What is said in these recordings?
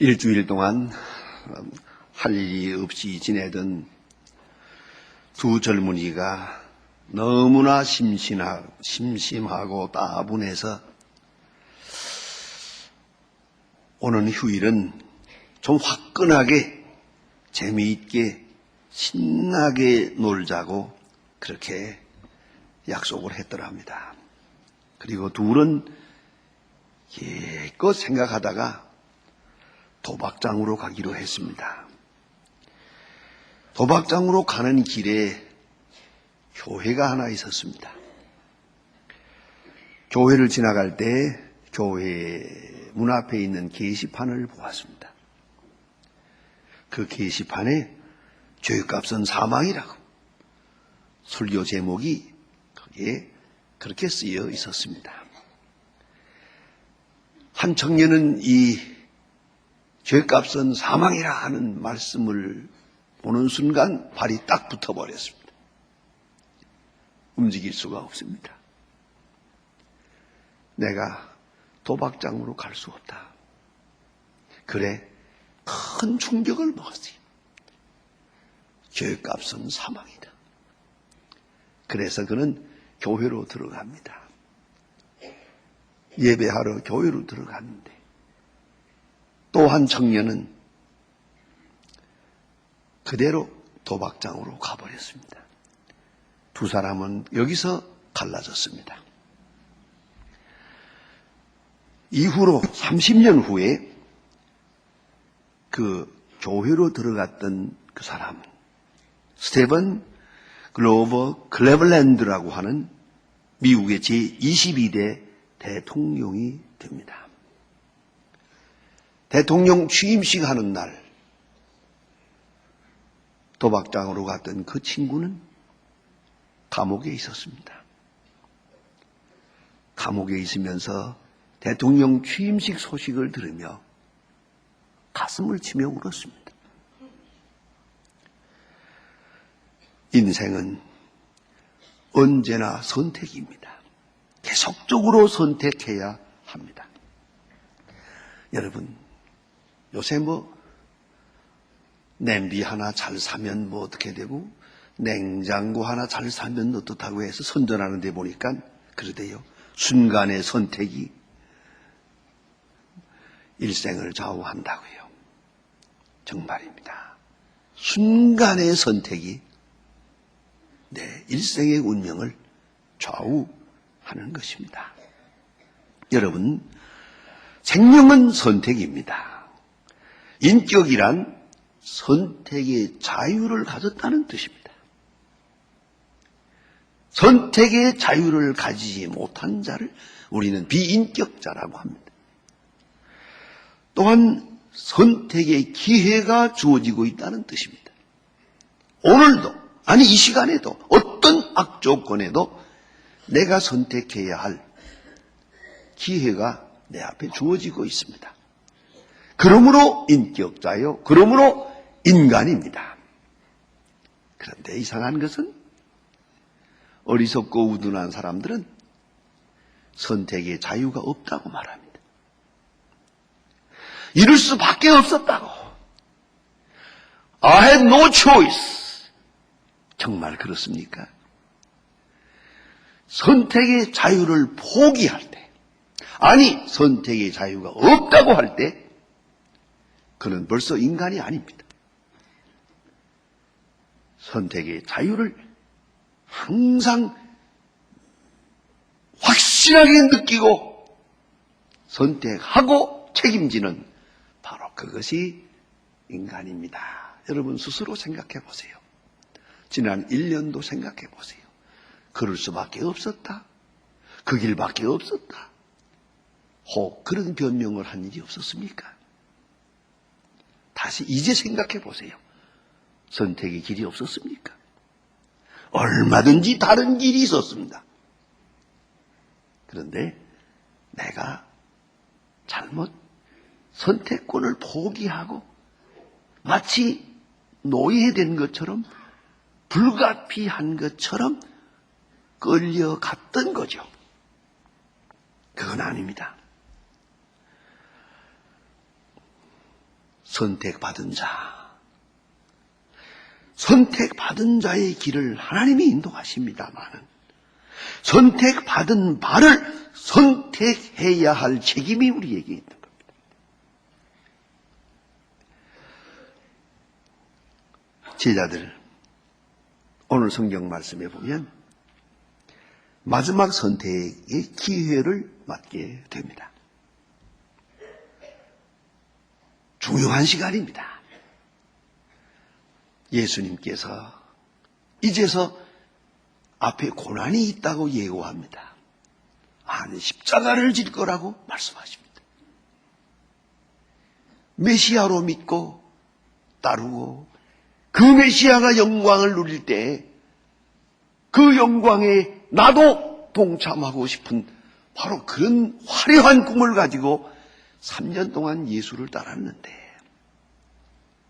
일주일 동안 할 일이 없이 지내던 두 젊은이가 너무나 심심하고 따분해서 오는 휴일은 좀 화끈하게 재미있게 신나게 놀자고 그렇게 약속을 했더랍니다. 그리고 둘은 예껏 생각하다가 도박장으로 가기로 했습니다. 도박장으로 가는 길에 교회가 하나 있었습니다. 교회를 지나갈 때 교회 문 앞에 있는 게시판을 보았습니다. 그 게시판에 죄값은 사망이라고 설교 제목이 거기에 그렇게 쓰여 있었습니다. 한 청년은 이 죄값은 사망이라 하는 말씀을 보는 순간 발이 딱 붙어버렸습니다. 움직일 수가 없습니다. 내가 도박장으로 갈 수 없다. 그래, 큰 충격을 먹었어요. 죄값은 사망이다. 그래서 그는 교회로 들어갑니다. 예배하러 교회로 들어갔는데 또 한 청년은 그대로 도박장으로 가버렸습니다. 두 사람은 여기서 갈라졌습니다. 이후로 30년 후에 그 교회로 들어갔던 그 사람은 스테븐 글로버 클레블랜드라고 하는 미국의 제22대 대통령이 됩니다. 대통령 취임식 하는 날 도박장으로 갔던 그 친구는 감옥에 있었습니다. 감옥에 있으면서 대통령 취임식 소식을 들으며 가슴을 치며 울었습니다. 인생은 언제나 선택입니다. 계속적으로 선택해야 합니다. 여러분, 요새 냄비 하나 잘 사면 어떻게 되고 냉장고 하나 잘 사면 어떻다고 해서 선전하는 데 보니까 그러대요. 순간의 선택이 일생을 좌우한다고요. 정말입니다. 순간의 선택이 내 일생의 운명을 좌우하는 것입니다. 여러분, 생명은 선택입니다. 인격이란 선택의 자유를 가졌다는 뜻입니다. 선택의 자유를 가지지 못한 자를 우리는 비인격자라고 합니다. 또한 선택의 기회가 주어지고 있다는 뜻입니다. 오늘도, 아니 이 시간에도 어떤 악조건에도 내가 선택해야 할 기회가 내 앞에 주어지고 있습니다. 그러므로 인격자요, 그러므로 인간입니다. 그런데 이상한 것은 어리석고 우둔한 사람들은 선택의 자유가 없다고 말합니다. 이룰 수밖에 없었다고. I had no choice. 정말 그렇습니까? 선택의 자유를 포기할 때, 아니 선택의 자유가 없다고 할 때 그는 벌써 인간이 아닙니다. 선택의 자유를 항상 확실하게 느끼고 선택하고 책임지는 바로 그것이 인간입니다. 여러분 스스로 생각해 보세요. 지난 1년도 생각해 보세요. 그럴 수밖에 없었다. 그 길밖에 없었다. 혹 그런 변명을 한 일이 없었습니까? 다시 이제 생각해 보세요. 선택의 길이 없었습니까? 얼마든지 다른 길이 있었습니다. 그런데 내가 잘못 선택권을 포기하고 마치 노예된 것처럼 불가피한 것처럼 끌려갔던 거죠. 그건 아닙니다. 선택받은 자. 선택받은 자의 길을 하나님이 인도하십니다만 선택받은 바를 선택해야 할 책임이 우리에게 있는 겁니다. 제자들, 오늘 성경 말씀에 보면 마지막 선택의 기회를 맞게 됩니다. 중요한 시간입니다. 예수님께서 이제서 앞에 고난이 있다고 예고합니다. 아니, 십자가를 질 거라고 말씀하십니다. 메시아로 믿고 따르고 그 메시아가 영광을 누릴 때 그 영광에 나도 동참하고 싶은 바로 그런 화려한 꿈을 가지고 3년 동안 예수를 따랐는데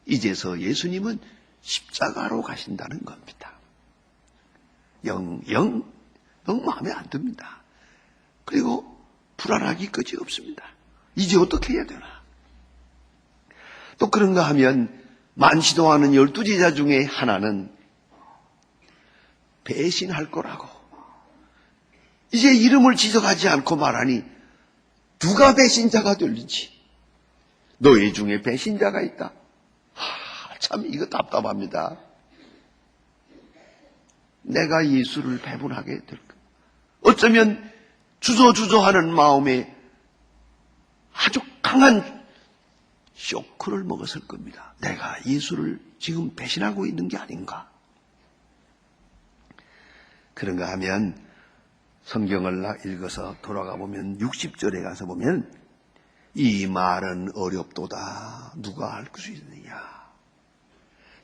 이제서 예수님은 십자가로 가신다는 겁니다. 영 마음에 안 듭니다. 그리고 불안하기 끝이 없습니다. 이제 어떻게 해야 되나? 또 그런가 하면 만시도 하는 12제자 중에 하나는 배신할 거라고 이제 이름을 지적하지 않고 말하니 누가 배신자가 될는지 너희 중에 배신자가 있다. 참 이거 답답합니다. 내가 예수를 배분하게 될까? 어쩌면 주저주저하는 마음에 아주 강한 쇼크를 먹었을 겁니다. 내가 예수를 지금 배신하고 있는 게 아닌가? 그런가 하면 성경을 읽어서 돌아가 보면 60절에 가서 보면 이 말은 어렵도다. 누가 알 수 있느냐?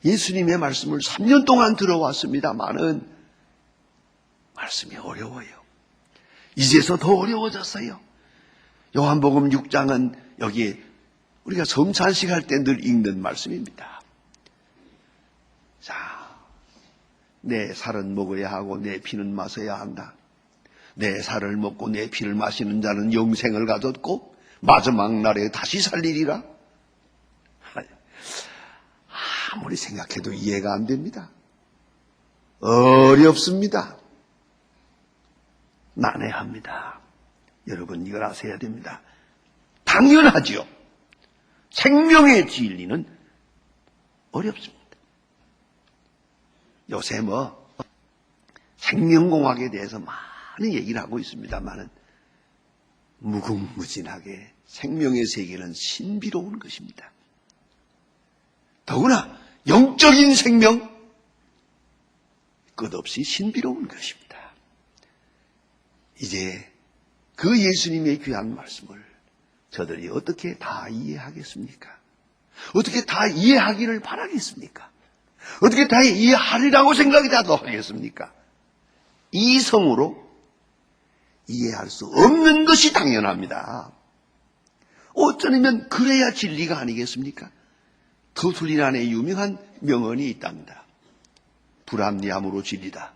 예수님의 말씀을 3년 동안 들어왔습니다만은 말씀이 어려워요. 이제서 더 어려워졌어요. 요한복음 6장은 여기에 우리가 성찬식 할 때 늘 읽는 말씀입니다. 자, 내 살은 먹어야 하고 내 피는 마셔야 한다. 내 살을 먹고 내 피를 마시는 자는 영생을 가졌고 마지막 날에 다시 살리리라. 아무리 생각해도 이해가 안 됩니다. 어렵습니다. 난해합니다. 여러분 이걸 아셔야 됩니다. 당연하지요. 생명의 진리는 어렵습니다. 요새 생명공학에 대해서 많은 얘기를 하고 있습니다만은 무궁무진하게 생명의 세계는 신비로운 것입니다. 더구나 영적인 생명 끝없이 신비로운 것입니다. 이제 그 예수님의 귀한 말씀을 저들이 어떻게 다 이해하겠습니까? 어떻게 다 이해하기를 바라겠습니까? 어떻게 다 이해하리라고 생각이라도 하겠습니까? 이성으로 이해할 수 없는 것이 당연합니다. 어쩌면 그래야 진리가 아니겠습니까? 터툴린 안에 유명한 명언이 있답니다. 불합리함으로 진리다.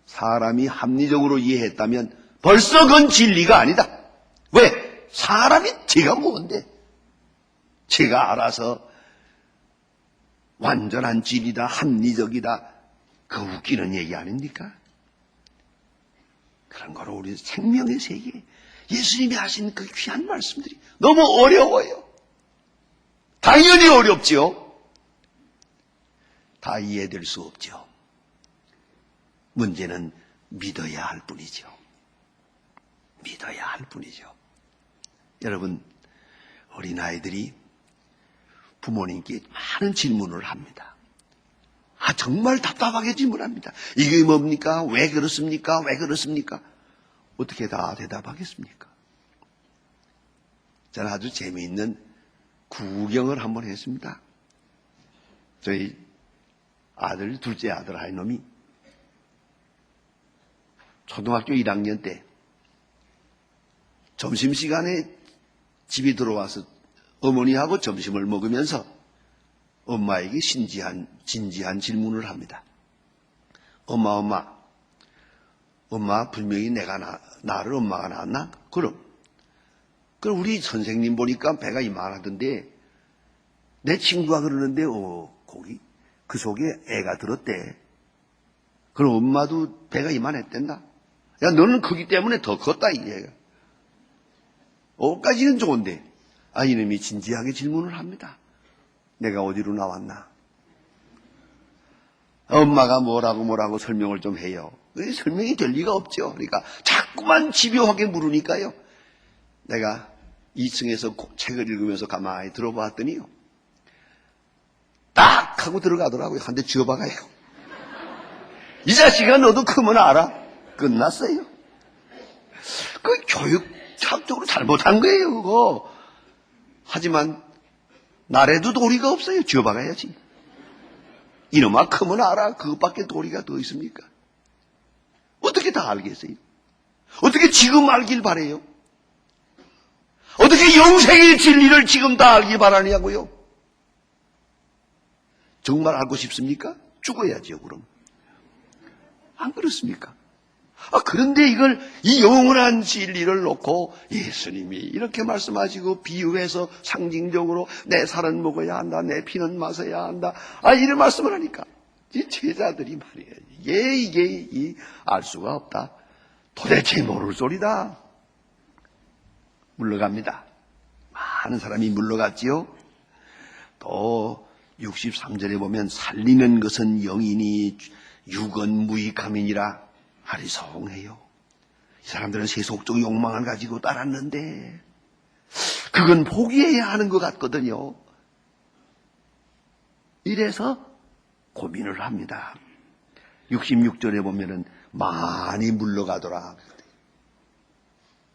사람이 합리적으로 이해했다면 벌써 그건 진리가 아니다. 왜? 사람이 제가 뭔데? 제가 알아서 완전한 진리다, 합리적이다. 그 웃기는 얘기 아닙니까? 그런 거로 우리 생명의 세계, 예수님이 하신 그 귀한 말씀들이 너무 어려워요. 당연히 어렵죠. 다 이해될 수 없죠. 문제는 믿어야 할 뿐이죠. 믿어야 할 뿐이죠. 여러분, 어린아이들이 부모님께 많은 질문을 합니다. 정말 답답하게 질문합니다. 이게 뭡니까? 왜 그렇습니까? 왜 그렇습니까? 어떻게 다 대답하겠습니까? 저는 아주 재미있는 구경을 한번 했습니다. 저희 아들, 둘째 아들 한 놈이 초등학교 1학년 때 점심시간에 집에 들어와서 어머니하고 점심을 먹으면서 엄마에게 진지한 질문을 합니다. 엄마 분명히 내가 나를 엄마가 낳았나? 그럼 그럼 우리 선생님 보니까 배가 이만하던데 내 친구가 그러는데 거기 그 속에 애가 들었대. 그럼 엄마도 배가 이만했댄다. 야, 너는 크기 때문에 더 컸다 이 얘가. 까지는 좋은데 이놈이 진지하게 질문을 합니다. 내가 어디로 나왔나? 엄마가 뭐라고 설명을 좀 해요. 설명이 될 리가 없죠. 그러니까 자꾸만 집요하게 물으니까요. 내가 2층에서 책을 읽으면서 가만히 들어봤더니요. 딱 하고 들어가더라고요. 한 대 쥐어박아요. 이 자식아 너도 크면 알아. 끝났어요. 그 교육학적으로 잘못한 거예요. 그거. 하지만 나래도 도리가 없어요. 쥐어박아야지. 이놈아 크면 알아. 그것밖에 도리가 더 있습니까? 어떻게 다 알겠어요? 어떻게 지금 알길 바래요? 어떻게 영생의 진리를 지금 다 알길 바라냐고요? 정말 알고 싶습니까? 죽어야죠, 그럼. 안 그렇습니까? 그런데 이 영원한 진리를 놓고 예수님이 이렇게 말씀하시고 비유해서 상징적으로 내 살은 먹어야 한다, 내 피는 마셔야 한다. 이런 말씀을 하니까 이 제자들이 말이에요. 이게 알 수가 없다. 도대체 모를 소리다. 물러갑니다. 많은 사람이 물러갔지요. 또 63절에 보면 살리는 것은 영이니 육은 무익함이니라. 아리송해요. 이 사람들은 세속적 욕망을 가지고 따랐는데 그건 포기해야 하는 것 같거든요. 이래서 고민을 합니다. 66절에 보면은 많이 물러가더라.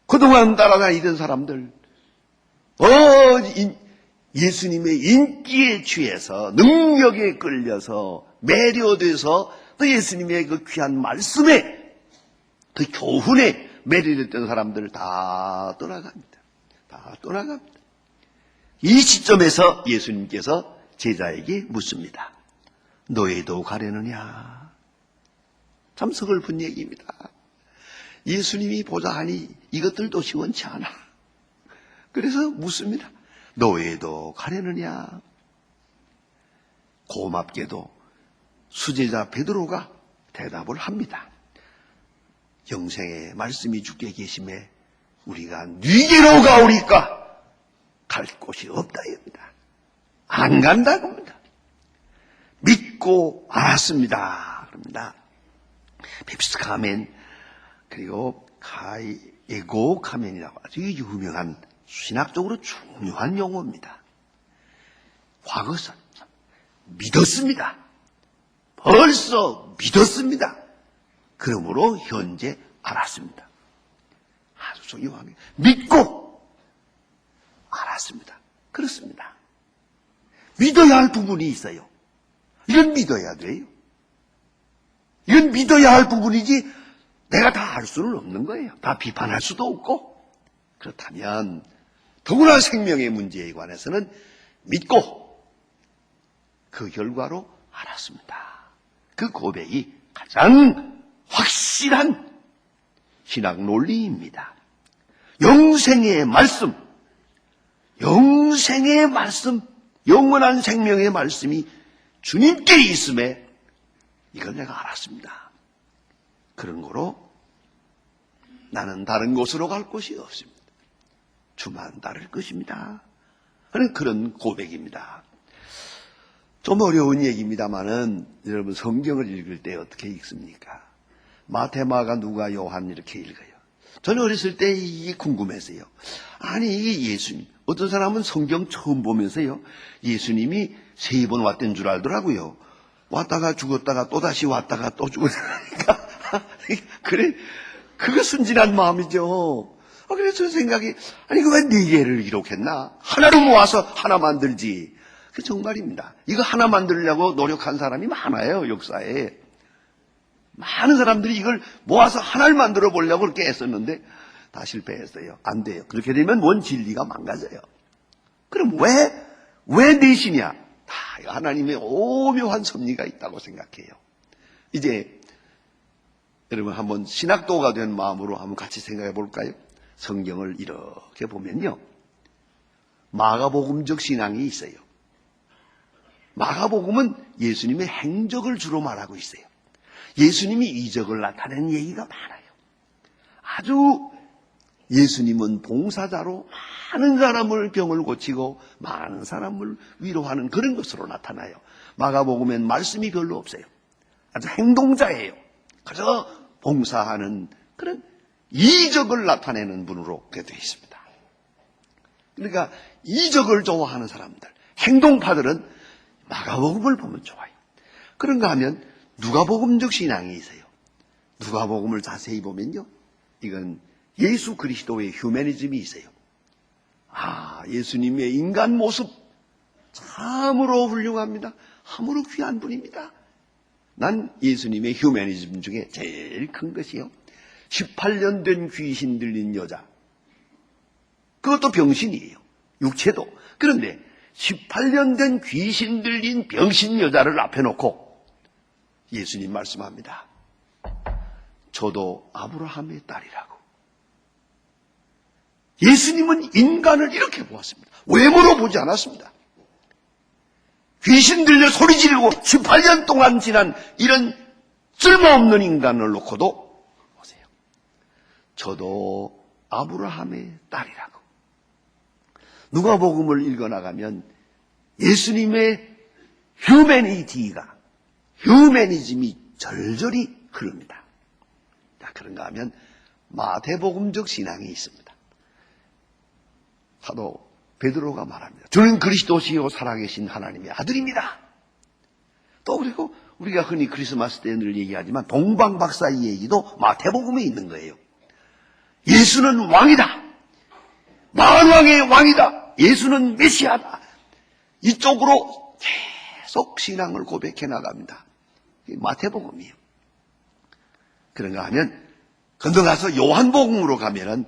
그동안 따라다니던 사람들 예수님의 인기에 취해서 능력에 끌려서 매료돼서 또 예수님의 그 귀한 말씀에 그 교훈에 매료됐던 사람들 다 떠나갑니다. 다 떠나갑니다. 이 시점에서 예수님께서 제자에게 묻습니다. 너희도 가려느냐? 참 서글픈 얘기입니다. 예수님이 보자 하니 이것들도 시원치 않아. 그래서 묻습니다. 너희도 가려느냐? 고맙게도 수제자 베드로가 대답을 합니다. 영생의 말씀이 주께 계심에 우리가 네게로 가오리까? 갈 곳이 없다 입니다. 안 간다고 합니다. 믿고 알았습니다. 그럽니다. 핍스카멘 그리고 가이에고카멘이라고 아주 유명한 신학적으로 중요한 용어입니다. 과거사 믿었습니다. 벌써 믿었습니다. 그러므로 현재 알았습니다. 아주 중요하게 믿고 알았습니다. 그렇습니다. 믿어야 할 부분이 있어요. 이건 믿어야 돼요. 이건 믿어야 할 부분이지 내가 다 알 수는 없는 거예요. 다 비판할 수도 없고. 그렇다면 더구나 생명의 문제에 관해서는 믿고 그 결과로 알았습니다. 그 고백이 가장 확실한 신학 논리입니다. 영생의 말씀, 영원한 생명의 말씀이 주님께 있음에 이걸 내가 알았습니다. 그런 거로 나는 다른 곳으로 갈 곳이 없습니다. 주만 따를 것입니다. 하는 그런 고백입니다. 좀 어려운 얘기입니다만은 여러분 성경을 읽을 때 어떻게 읽습니까? 마태, 마가, 누가, 요한 이렇게 읽어요. 저는 어렸을 때 이게 궁금했어요. 아니 이게 예수님, 어떤 사람은 성경 처음 보면서요 예수님이 3번 왔던 줄 알더라고요. 왔다가 죽었다가 또다시 왔다가 또 죽었다니까. 그래, 그거 순진한 마음이죠. 그래서 생각이, 아니, 그거 왜 4개를 기록했나? 하나로 모아서 하나 만들지. 그 정말입니다. 이거 하나 만들려고 노력한 사람이 많아요, 역사에. 많은 사람들이 이걸 모아서 하나를 만들어 보려고 그렇게 애썼는데, 다 실패했어요. 안 돼요. 그렇게 되면 원 진리가 망가져요. 그럼 왜 넷이냐? 다 하나님의 오묘한 섭리가 있다고 생각해요. 이제, 여러분 한번 신학도가 된 마음으로 한번 같이 생각해 볼까요? 성경을 이렇게 보면요, 마가복음적 신앙이 있어요. 마가복음은 예수님의 행적을 주로 말하고 있어요. 예수님이 이적을 나타내는 얘기가 많아요. 아주 예수님은 봉사자로 많은 사람을 병을 고치고 많은 사람을 위로하는 그런 것으로 나타나요. 마가복음엔 말씀이 별로 없어요. 아주 행동자예요. 그저 봉사하는 그런 이적을 나타내는 분으로 그렇게 되어 있습니다. 그러니까 이적을 좋아하는 사람들, 행동파들은 마가복음을 보면 좋아요. 그런가 하면 누가복음적 신앙이 있어요. 누가복음을 자세히 보면요, 이건 예수 그리스도의 휴머니즘이 있어요. 예수님의 인간 모습 참으로 훌륭합니다. 참으로 귀한 분입니다. 난 예수님의 휴머니즘 중에 제일 큰 것이요, 18년 된 귀신 들린 여자, 그것도 병신이에요. 육체도. 그런데 18년 된 귀신 들린 병신 여자를 앞에 놓고 예수님 말씀합니다. 저도 아브라함의 딸이라고. 예수님은 인간을 이렇게 보았습니다. 외모로 보지 않았습니다. 귀신 들려 소리 지르고 18년 동안 지난 이런 쓸모없는 인간을 놓고도 보세요. 저도 아브라함의 딸이라고. 누가복음을 읽어나가면 예수님의 휴머니즘이 절절히 흐릅니다. 자, 그런가 하면 마태복음적 신앙이 있습니다. 사도 베드로가 말합니다. 주는 그리스도시요 살아계신 하나님의 아들입니다. 또 그리고 우리가 흔히 크리스마스 때 늘 얘기하지만 동방박사의 얘기도 마태복음에 있는 거예요. 예수는 왕이다. 만왕의 왕이다. 예수는 메시아다. 이쪽으로 계속 신앙을 고백해 나갑니다. 마태복음이에요. 그런가 하면 건너가서 요한복음으로 가면은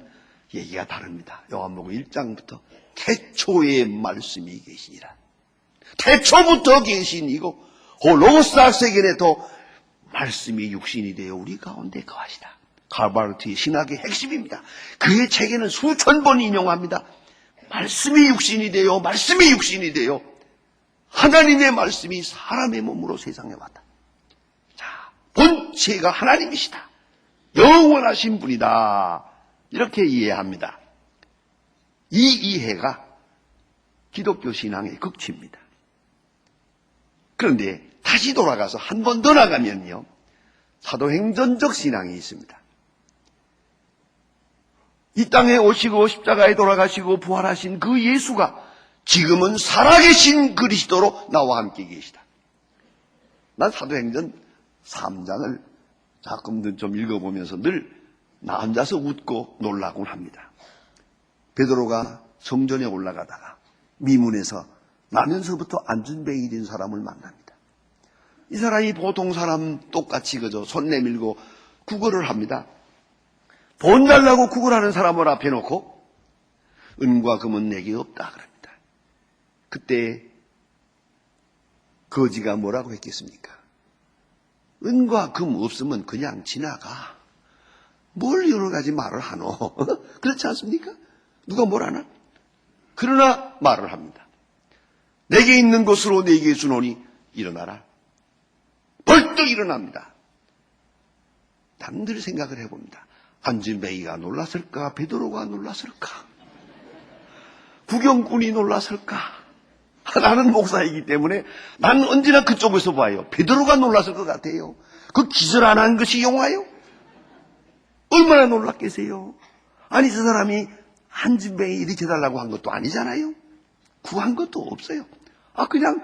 얘기가 다릅니다. 요한복음 1장부터 태초에 말씀이 계시니라. 태초부터 계신 이고 로고스 세계에도 말씀이 육신이 되어 우리 가운데 거하시다. 칼바르트의 신학의 핵심입니다. 그의 책에는 수천 번 인용합니다. 말씀이 육신이 되어, 말씀이 육신이 되어 하나님의 말씀이 사람의 몸으로 세상에 왔다. 자, 본체가 하나님이시다. 영원하신 분이다. 이렇게 이해합니다. 이 이해가 기독교 신앙의 극치입니다. 그런데 다시 돌아가서 한 번 더 나가면요, 사도행전적 신앙이 있습니다. 이 땅에 오시고 십자가에 돌아가시고 부활하신 그 예수가 지금은 살아계신 그리스도로 나와 함께 계시다. 난 사도행전 3장을 가끔 좀 읽어보면서 늘 나 혼자서 웃고 놀라곤 합니다. 베드로가 성전에 올라가다가 미문에서 나면서부터 안준뱅이 된 사람을 만납니다. 이 사람이 보통 사람 똑같이 그저 손 내밀고 구걸을 합니다. 돈 달라고 구걸하는 사람을 앞에 놓고 은과 금은 내게 없다 그럽니다. 그때 거지가 뭐라고 했겠습니까? 은과 금 없으면 그냥 지나가. 뭘 여러 가지 말을 하노? 그렇지 않습니까? 누가 뭘 하나? 그러나 말을 합니다. 내게 있는 것으로 내게 주노니 일어나라. 벌떡 일어납니다. 남들 생각을 해봅니다. 안준뱅이가 놀랐을까? 베드로가 놀랐을까? 구경꾼이 놀랐을까? 나는 목사이기 때문에 나는 언제나 그쪽에서 봐요. 베드로가 놀랐을 것 같아요. 그 기절 안 한 것이 용하요? 얼마나 놀랐겠어요? 아니, 저 사람이 안준뱅이 이렇게 해달라고 한 것도 아니잖아요. 구한 것도 없어요. 그냥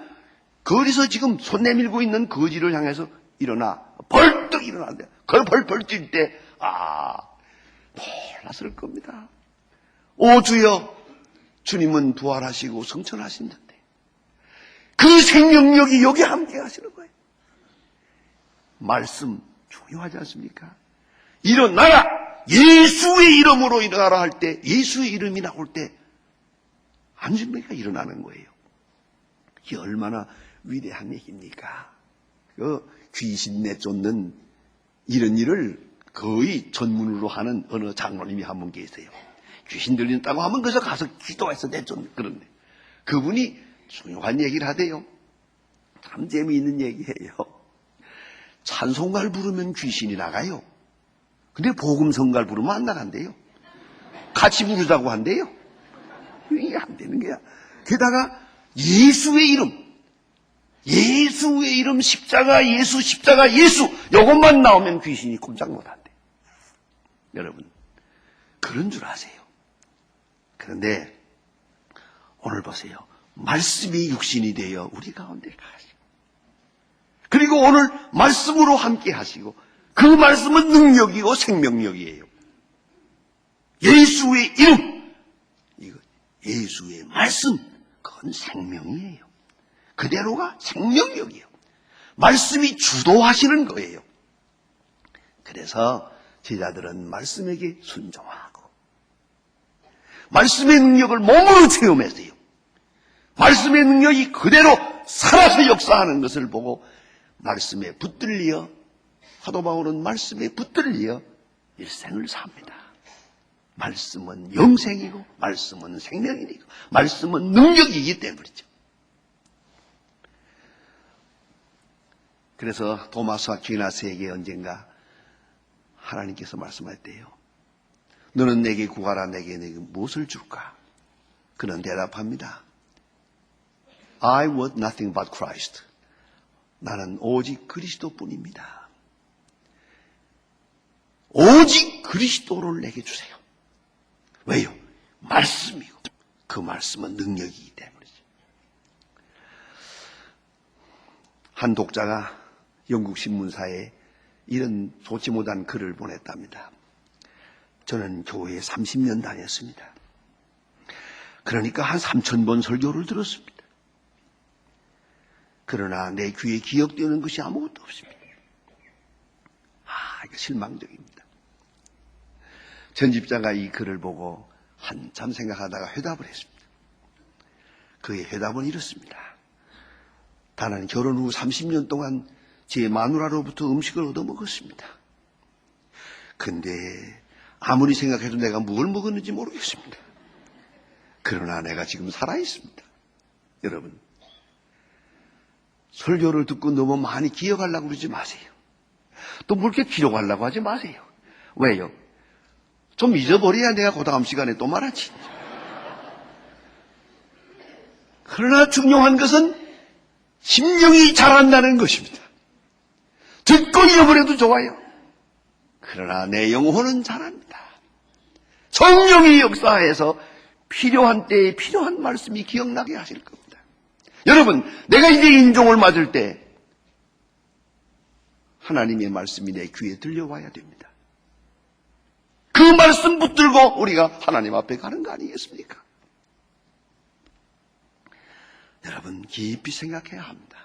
거기서 지금 손 내밀고 있는 거지를 향해서 일어나. 벌떡 일어난대. 그걸 벌벌 뛸 때 놀랐을 겁니다. 오 주여, 주님은 부활하시고 성천하신다는데 그 생명력이 여기 함께 하시는 거예요. 말씀 중요하지 않습니까? 일어나라! 예수의 이름으로 일어나라 할 때, 예수의 이름이 나올 때 안준뱅이가 일어나는 거예요. 이게 얼마나 위대한 얘기입니까? 그 귀신 내쫓는 이런 일을 거의 전문으로 하는 어느 장로님이 한 분 계세요. 귀신 들린다고 하면 그래서 가서 기도해서 좀 그런데 그분이 중요한 얘기를 하대요. 참 재미있는 얘기예요. 찬송가를 부르면 귀신이 나가요. 근데 복음성가를 부르면 안 나간대요. 같이 부르자고 한대요. 이게 안 되는 거야. 게다가 예수의 이름 십자가 예수 이것만 나오면 귀신이 꼼짝 못한대. 여러분 그런 줄 아세요. 그런데 오늘 보세요. 말씀이 육신이 되어 우리 가운데 가시고 그리고 오늘 말씀으로 함께 하시고 그 말씀은 능력이고 생명력이에요. 예수의 이름, 이거 예수의 말씀, 그건 생명이에요. 그대로가 생명력이에요. 말씀이 주도하시는 거예요. 그래서 제자들은 말씀에게 순종하고 말씀의 능력을 몸으로 체험했어요. 말씀의 능력이 그대로 살아서 역사하는 것을 보고 말씀에 붙들려 사도 바울은 말씀에 붙들려 일생을 삽니다. 말씀은 영생이고 말씀은 생명이고 말씀은 능력이기 때문이죠. 그래서 도마스 아퀴나스에게 언젠가 하나님께서 말씀할 때요. 너는 내게 구하라 내게 무엇을 줄까? 그는 대답합니다. I want nothing but Christ. 나는 오직 그리스도뿐입니다. 오직 그리스도를 내게 주세요. 왜요? 말씀이고 그 말씀은 능력이기 때문이죠. 한 독자가 영국 신문사에 이런 좋지 못한 글을 보냈답니다. 저는 교회에 30년 다녔습니다. 그러니까 한 3,000번 설교를 들었습니다. 그러나 내 귀에 기억되는 것이 아무것도 없습니다. 이거 실망적입니다. 전집자가 이 글을 보고 한참 생각하다가 회답을 했습니다. 그의 회답은 이렇습니다. 나는 결혼 후 30년 동안 제 마누라로부터 음식을 얻어먹었습니다. 근데 아무리 생각해도 내가 뭘 먹었는지 모르겠습니다. 그러나 내가 지금 살아있습니다. 여러분, 설교를 듣고 너무 많이 기억하려고 그러지 마세요. 또 뭘 이렇게 기록하려고 하지 마세요. 왜요? 좀 잊어버려야 내가 그 다음 시간에 또 말하지. 그러나 중요한 것은 심령이 자란다는 것입니다. 듣고 잊어버려도 좋아요. 그러나 내 영혼은 자랍니다. 성령이 역사해서 필요한 때에 필요한 말씀이 기억나게 하실 겁니다. 여러분, 내가 이제 인종을 맞을 때 하나님의 말씀이 내 귀에 들려와야 됩니다. 그 말씀 붙들고 우리가 하나님 앞에 가는 거 아니겠습니까? 여러분, 깊이 생각해야 합니다.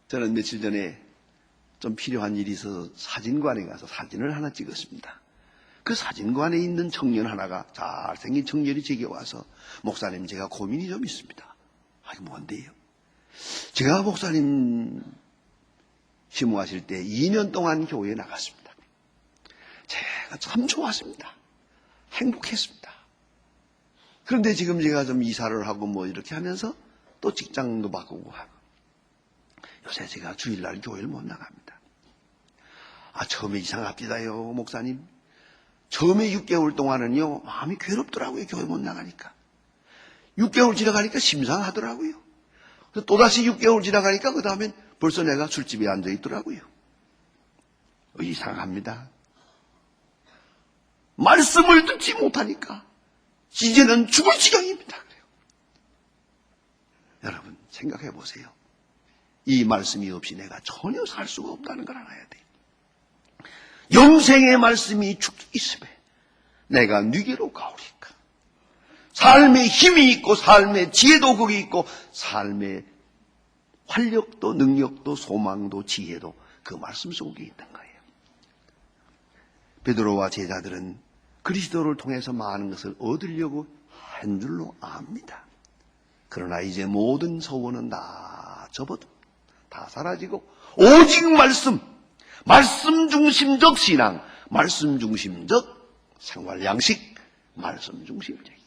저는 며칠 전에 좀 필요한 일이 있어서 사진관에 가서 사진을 하나 찍었습니다. 그 사진관에 있는 청년 하나가, 잘생긴 청년이 제게 와서, 목사님, 제가 고민이 좀 있습니다. 이게 뭔데요? 제가 목사님 심호하실 때 2년 동안 교회에 나갔습니다. 제가 참 좋았습니다. 행복했습니다. 그런데 지금 제가 좀 이사를 하고 뭐 이렇게 하면서 또 직장도 바꾸고 하고 요새 제가 주일날 교회를 못 나갑니다. 처음에 이상합니다요, 목사님. 처음에 6개월 동안은요, 마음이 괴롭더라고요, 교회 못 나가니까. 6개월 지나가니까 심상하더라고요. 또다시 6개월 지나가니까 그 다음엔 벌써 내가 술집에 앉아 있더라고요. 이상합니다. 말씀을 듣지 못하니까 이제는 죽을 지경입니다. 그래요. 여러분, 생각해 보세요. 이 말씀이 없이 내가 전혀 살 수가 없다는 걸 알아야 돼요. 영생의 말씀이 죽기 있음에 내가 네게로 가오리까. 삶의 힘이 있고 삶의 지혜도 거기 있고 삶의 활력도 능력도 소망도 지혜도 그 말씀 속에 있는 거예요. 베드로와 제자들은 그리스도를 통해서 많은 것을 얻으려고 한 줄로 압니다. 그러나 이제 모든 소원은 다 접어도 다 사라지고 오직 말씀 중심적 신앙, 말씀 중심적 생활 양식, 말씀 중심적이에요.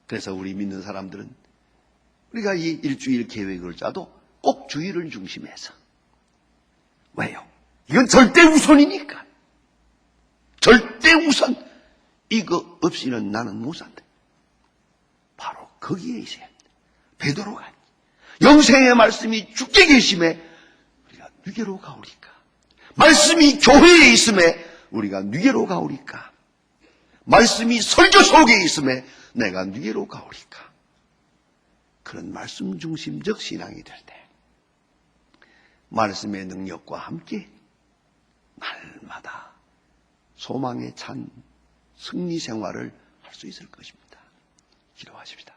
그래서 우리 믿는 사람들은 우리가 이 일주일 계획을 짜도 꼭 주일을 중심해서. 왜요? 이건 절대 우선이니까. 절대 우선. 이거 없이는 나는 못 산다. 바로 거기에 있어야 합니다. 베드로가 영생의 말씀이 주께 계심에 우리가 누게로 가오리까? 말씀이 교회에 있음에 우리가 누게로 가오리까? 말씀이 설교 속에 있음에 내가 누게로 가오리까? 그런 말씀 중심적 신앙이 될 때 말씀의 능력과 함께 날마다 소망에 찬 승리 생활을 할 수 있을 것입니다. 기도하십시다.